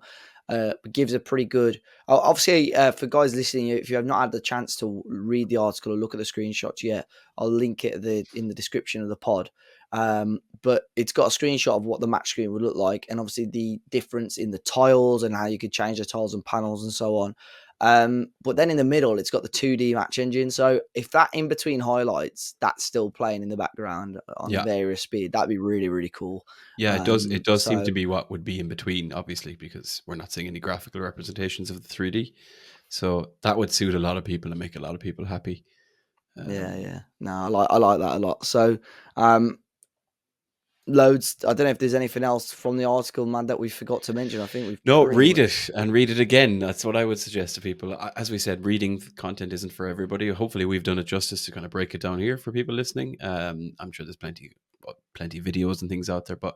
gives a pretty good. Obviously, for guys listening, if you have not had the chance to read the article or look at the screenshots yet, I'll link it in the description of the pod. But it's got a screenshot of what the match screen would look like, and obviously the difference in the tiles and how you could change the tiles and panels and so on. But then in the middle, it's got the 2D match engine. So if that in between highlights, that's still playing in the background on Yeah, various speed, that'd be really, really cool. yeah. It does. It does seem to So be what would be in between, obviously, because we're not seeing any graphical representations of the 3D. So that would suit a lot of people and make a lot of people happy. yeah. No, I like that a lot. So loads. I don't know if there's anything else from the article, man, that we forgot to mention. I think we've No, pretty read much. it and read it again. That's what I would suggest to people. As we said, reading content isn't for everybody. Hopefully, we've done it justice to kind of break it down here for people listening. I'm sure there's plenty of videos and things out there, but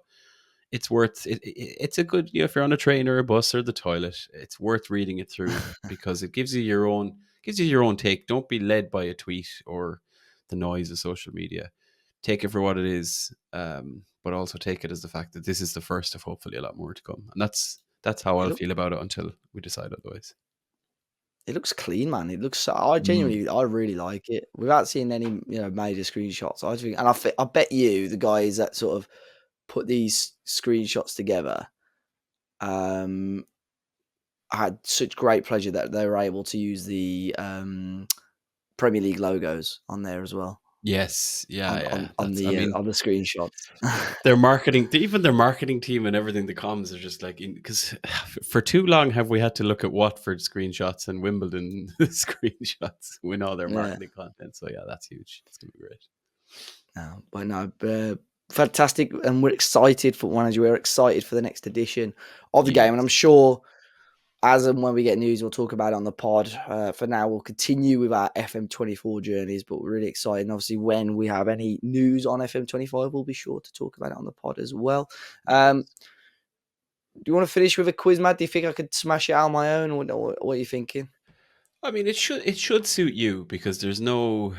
it's worth it. It's a good, if you're on a train or a bus or the toilet, it's worth reading it through because it gives you your own take. Don't be led by a tweet or the noise of social media. Take it for what it is, but also take it as the fact that this is the first of hopefully a lot more to come. And that's how Yeah, I'll look, feel about it until we decide otherwise. It looks clean, man. It looks. I genuinely, I really like it. Without seeing any, major screenshots, I think, and I bet you the guys that sort of put these screenshots together, had such great pleasure that they were able to use the Premier League logos on there as well. Yes, yeah. On the screenshots. Their marketing, even their marketing team and everything, the comms are just like, because for too long have we had to look at Watford screenshots and Wimbledon screenshots with all their marketing content. So yeah, that's huge. It's gonna be great. Fantastic, and we're excited for We're excited for the next edition of the game, and I'm sure as and when we get news, we'll talk about it on the pod. For now, we'll continue with our FM24 journeys, but we're really excited. And obviously, when we have any news on FM25, we'll be sure to talk about it on the pod as well. Do you want to finish with a quiz, Matt? Do you think I could smash it out on my own? What are you thinking? I mean, it should suit you, because there's no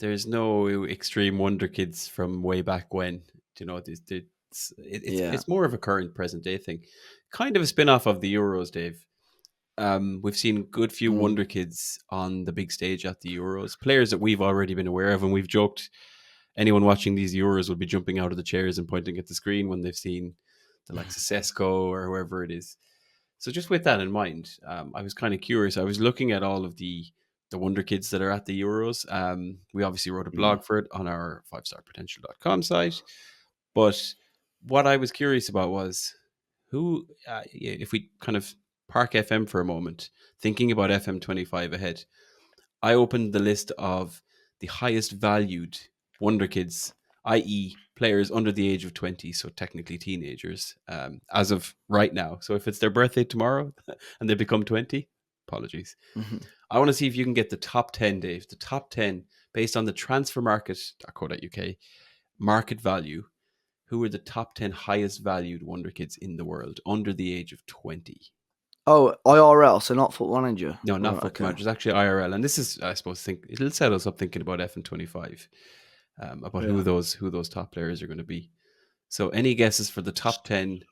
extreme wonder kids from way back when. It's more of a current present day thing, kind of a spin-off of the Euros, Dave. We've seen good few wonder kids on the big stage at the Euros, players that we've already been aware of, and we've joked anyone watching these Euros will be jumping out of the chairs and pointing at the screen when they've seen the likes of Sesko or whoever it is. So just with that in mind, I was kind of curious. I was looking at all of the wonder kids that are at the Euros. We obviously wrote a blog for it on our 5starpotential.com site. But what I was curious about was who, if we kind of park FM for a moment, thinking about FM25 ahead, I opened the list of the highest valued wonder kids, i.e. players under the age of 20, so technically teenagers, as of right now. So if it's their birthday tomorrow and they become 20, apologies. I want to see if you can get the top 10, Dave, the top 10 based on the transfermarket.co.uk market value. Who are the top 10 highest valued wonder kids in the world under the age of 20? Oh, IRL, so not Football Manager. No, not Football Manager. It's actually IRL, and this is, I suppose, it'll set us up thinking about FM25, about who those top players are going to be. So, any guesses for the top 10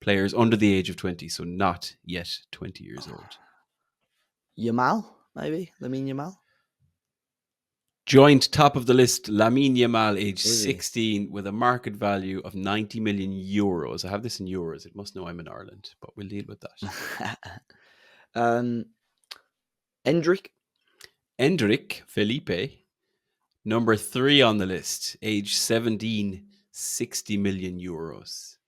players under the age of 20? So, not yet 20 years old. Yamal, maybe Lamine Yamal. Joint top of the list, Lamine Yamal, age 16, with a market value of 90 million euros. I have this in euros. It must know I'm in Ireland, but we'll deal with that. Endrick Felipe, number 3 on the list, age 17, 60 million euros.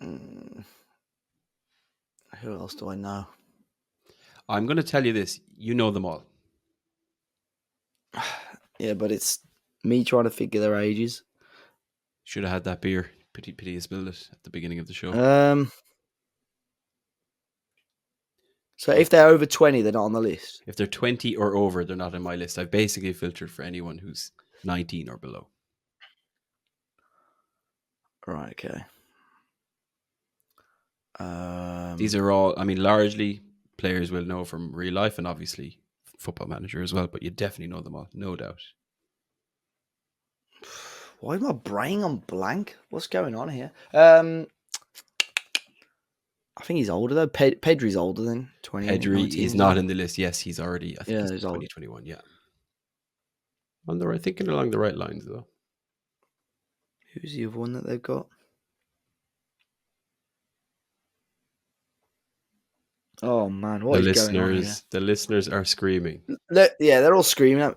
Who else do I know? I'm going to tell you this. You know them all. Yeah, but it's me trying to figure their ages. Should have had that beer. Pity you spilled it at the beginning of the show. So if they're over 20, they're not on the list? If they're 20 or over, they're not on my list. I've basically filtered for anyone who's 19 or below. Right, okay. These are all, I mean, largely players will know from real life and obviously Football Manager as well, but you definitely know them all, no doubt. Why is my brain on blank? What's going on here? I think he's older though. Pedri's older than 20. Pedri is not in the list. Yes, he's already, I think he's 2021, old. Yeah. Thinking along the right lines though. Who's the other one that they've got? Oh man, what is going on here? The listeners are screaming. Yeah, they're all screaming.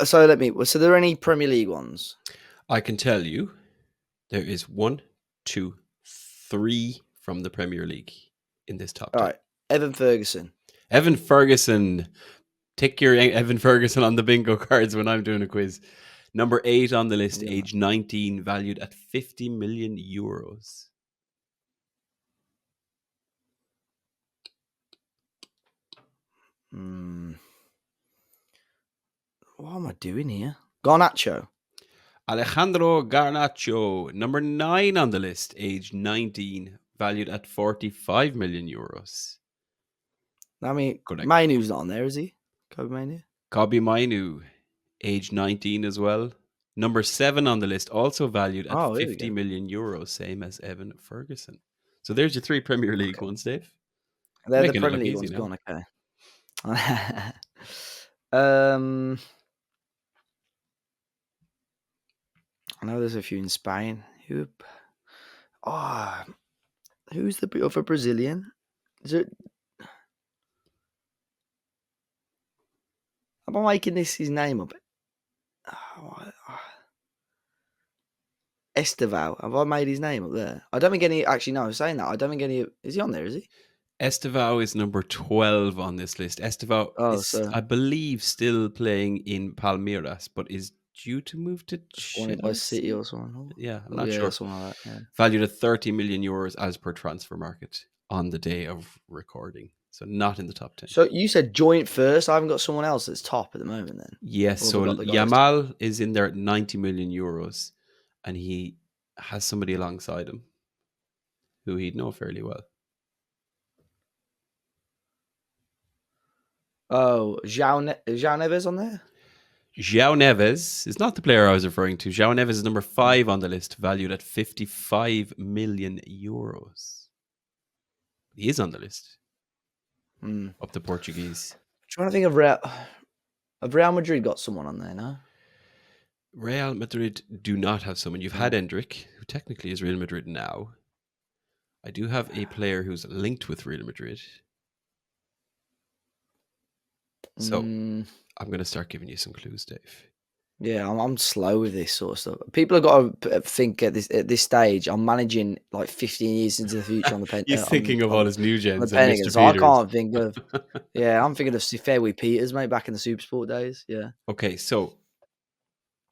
So there are any Premier League ones? I can tell you, there is 1, 2, 3 from the Premier League in this top 10. All right, Evan Ferguson. Tick your Evan Ferguson on the bingo cards when I'm doing a quiz. Number 8 on the list, age 19, valued at 50 million euros. What am I doing here? Garnacho. Alejandro Garnacho, number 9 on the list, age 19, valued at 45 million euros. I mean, Mainu's not on there, is he? Kobe Mainu, age 19 as well. Number 7 on the list, also valued at 50 million euros, same as Evan Ferguson. So there's your 3 Premier League ones, Dave. They're the Premier League ones gone, okay. um, I know there's a few in Spain. Who's the other Brazilian? Is it? Am I making his name up? Esteval. Have I made his name up there? I don't think any. Actually, no. I'm saying that. I don't think any. Is he on there? Is he? Estevao is number 12 on this list. Estevao Oh, is, so I believe, still playing in Palmeiras, but is due to move to wanted by City Chelsea. or something. Yeah, I'm Oh, not yeah, sure. something like that. Yeah. Valued at 30 million euros as per transfer market on the day of recording. So not in the top 10. So you said joint first. I haven't got someone else that's top at the moment then. Yes, Or have I so got the guys? Yamal is in there at 90 million euros, and he has somebody alongside him who he'd know fairly well. Oh, João Neves on there? João Neves is not the player I was referring to. João Neves is number 5 on the list, valued at 55 million euros. He is on the list. Up the Portuguese. Trying to think of Real Madrid got someone on there, no? Real Madrid do not have someone. You've had Endrick, who technically is Real Madrid now. I do have a player who's linked with Real Madrid. So I'm going to start giving you some clues, Dave. Yeah, I'm slow with this sort of stuff. People have got to think at this stage. I'm managing like 15 years into the future on the pen. He's thinking of all his new on the gens and Pentagon, Mr. so I Peters. can't think of. Yeah, I'm thinking of Fairway Peters, mate, back in the Supersport days. Yeah. Okay, so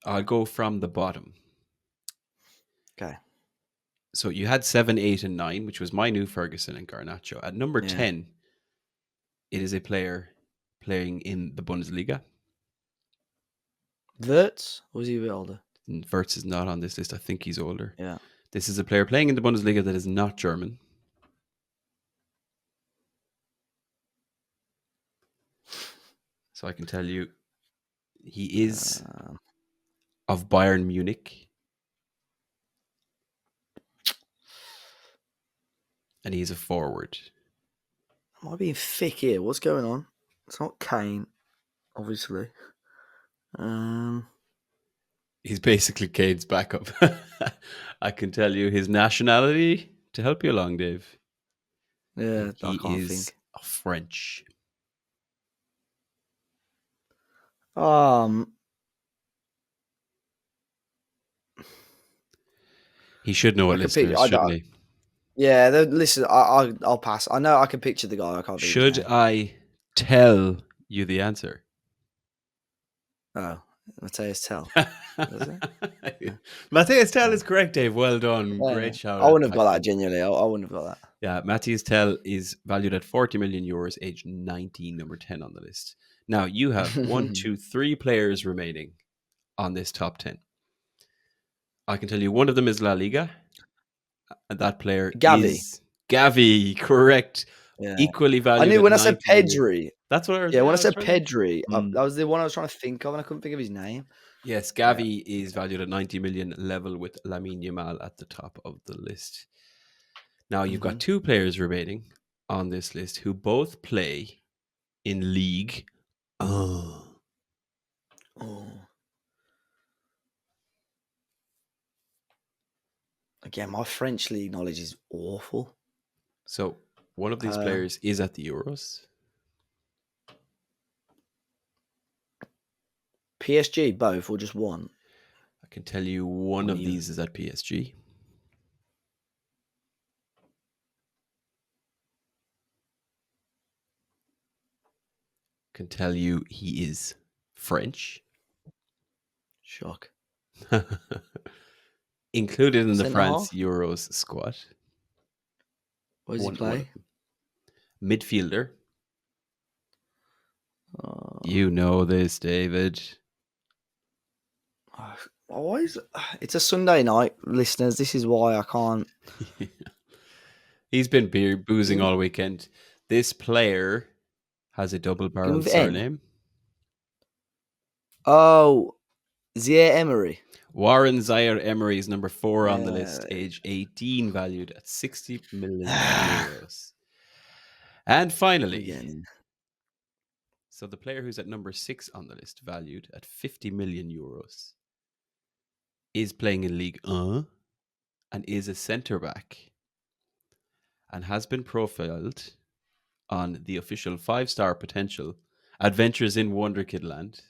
I'll go from the bottom. Okay. So you had 7, 8, and 9, which was Mainu, Ferguson, and Garnacho. At number 10, it is a player playing in the Bundesliga. Wirtz? Or was he a bit older? Wirtz is not on this list. I think he's older. Yeah. This is a player playing in the Bundesliga that is not German. So I can tell you, he is of Bayern Munich. And he's a forward. Am I being thick here? What's going on? It's not Kane, obviously. He's basically Kane's backup. I can tell you his nationality to help you along, Dave. Yeah, he I can't is think. French. He should know what listeners, shouldn't he? Yeah, listen, I'll pass. I know I can picture the guy. I can't. Should I tell you the answer? Oh, Matthias Tell. Matthias Tell is correct, Dave. Well done. Yeah. Great shout. I wouldn't have got that, genuinely. I wouldn't have got that. Yeah, Matthias Tell is valued at 40 million euros, age 19, number 10 on the list. Now, you have 1, 2, 3 players remaining on this top 10. I can tell you one of them is La Liga. And that player is Gavi, correct. Yeah. Equally valued. I knew when I said Pedri. That's what I was. Yeah, when I said Pedri, that was the one I was trying to think of, and I couldn't think of his name. Yes, Gavi is valued at 90 million, level with Lamine Yamal at the top of the list. Now you've got 2 players remaining on this list who both play in League. Again, my French league knowledge is awful. So one of these players is at the Euros. PSG, both, or just one? I can tell you one of these is at PSG. Can tell you he is French. Shock. Included in the France Euros squad. What does he play? Midfielder. You know this, David. Always, it's a Sunday night, listeners. This is why I can't. He's been boozing all weekend. This player has a double-barreled surname. Oh, Zaire Emery. Warren Zaire Emery is number 4 on the list, age 18, valued at 60 million euros. And finally, So the player who's at number 6 on the list, valued at 50 million euros, is playing in League 1 and is a centre back and has been profiled on the official 5-star potential Adventures in Wonderkidland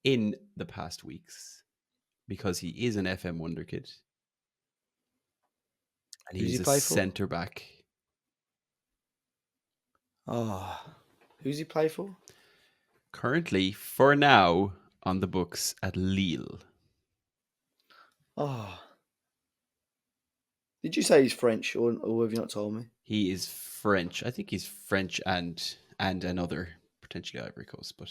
in the past weeks, because he is an FM Wonderkid and Who's he's he a play for? centre back. Oh, who's he play for? Currently, for now, on the books at Lille. Oh, did you say he's French, or have you not told me? He is French. I think he's French and another, potentially Ivory Coast, but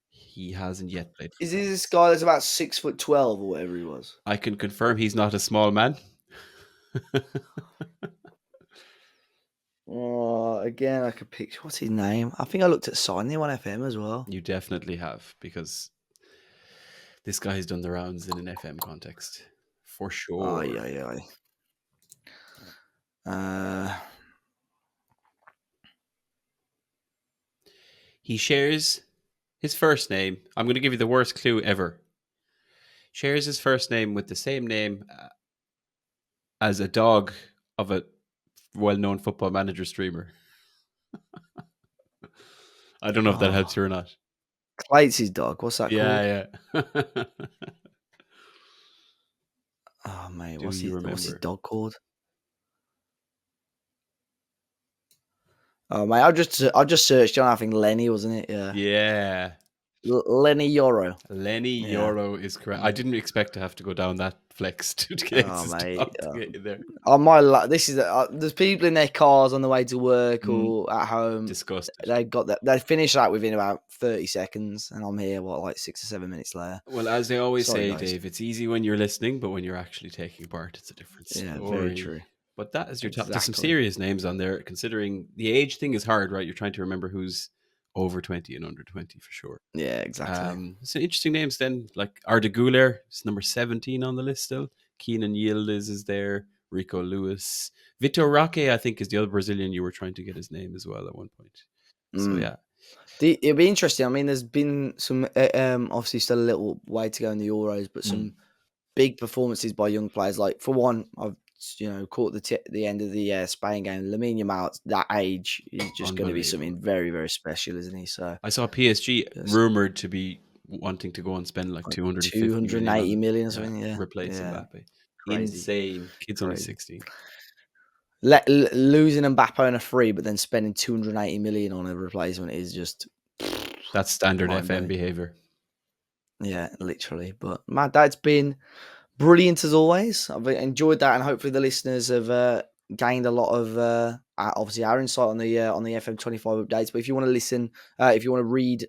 he hasn't yet played for Is he France. this guy that's about 6'12" or whatever he was? I can confirm he's not a small man. Oh, again, I could picture. What's his name? I think I looked at signing on FM as well. You definitely have, because this guy has done the rounds in an FM context, for sure. Oh, yeah. He shares his first name. I'm going to give you the worst clue ever. Shares his first name with the same name as a dog of a well-known Football Manager streamer. I don't know if that helps you or not. Clates his dog. What's that called? Yeah. Oh, mate. Do What's you his remember? dog called? Oh, mate. I just searched on. I think Lenny, wasn't it? Yeah. Yeah. Lenny Yoro. Lenny Yeah. Yoro is correct. I didn't expect to have to go down that flex to get Oh, his mate. dog to get you there. On my this is there's people in their cars on the way to work or at home. Disgusted. They got that. They finish that within about 30 seconds, and I'm here. Like 6 or 7 minutes later. Well, as they always Sorry, say, guys. Dave, it's easy when you're listening, but when you're actually taking part, it's a different story. Yeah, very true. But that is your top. There's some Exactly. serious names on there. Considering the age thing is hard, right? You're trying to remember who's over 20 and under 20 for sure. Yeah, exactly. Some interesting names then, like Arda Güler is number 17 on the list still. Keenan Yildiz is there. Rico Lewis. Vitor Roque, I think, is the other Brazilian you were trying to get his name as well at one point. So, yeah. It'll be interesting. I mean, there's been some, obviously still a little way to go in the Euros, but some big performances by young players. Like, for one, I've caught the end of the Spain game. Lamine Yamal, at that age, is just going to be something very, very special, isn't he? So I saw PSG rumored to be wanting to go and spend like 280 million or something. Yeah, replace Mbappe. Crazy. Insane. Kid's only 16. Losing Mbappe on a free, but then spending 280 million on a replacement is just that's standard FM behavior. Yeah, literally. But Matt, that's been brilliant as always. I've enjoyed that, and hopefully the listeners have gained a lot of obviously our insight on the FM25 updates. But if you want to listen, if you want to read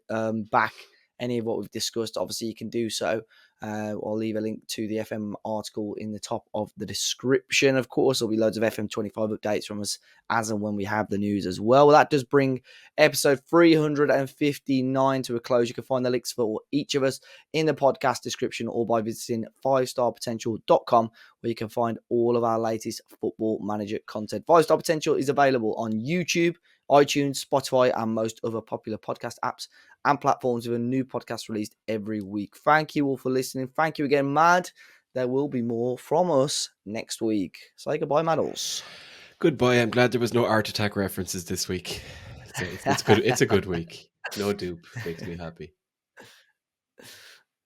back any of what we've discussed, obviously you can do so. I'll leave a link to the FM article in the top of the description. Of course, there'll be loads of FM25 updates from us as and when we have the news as well. That does bring episode 359 to a close. You can find the links for each of us in the podcast description or by visiting 5starpotential.com, where you can find all of our latest Football Manager content. 5-Star Potential is available on YouTube, iTunes, Spotify, and most other popular podcast apps and platforms, with a new podcast released every week. Thank you all for listening. Thank you again, Mad. There will be more from us next week. Say goodbye, Maddles. Goodbye. I'm glad there was no Art Attack references this week. It's good. It's a good week. No dupe makes me happy.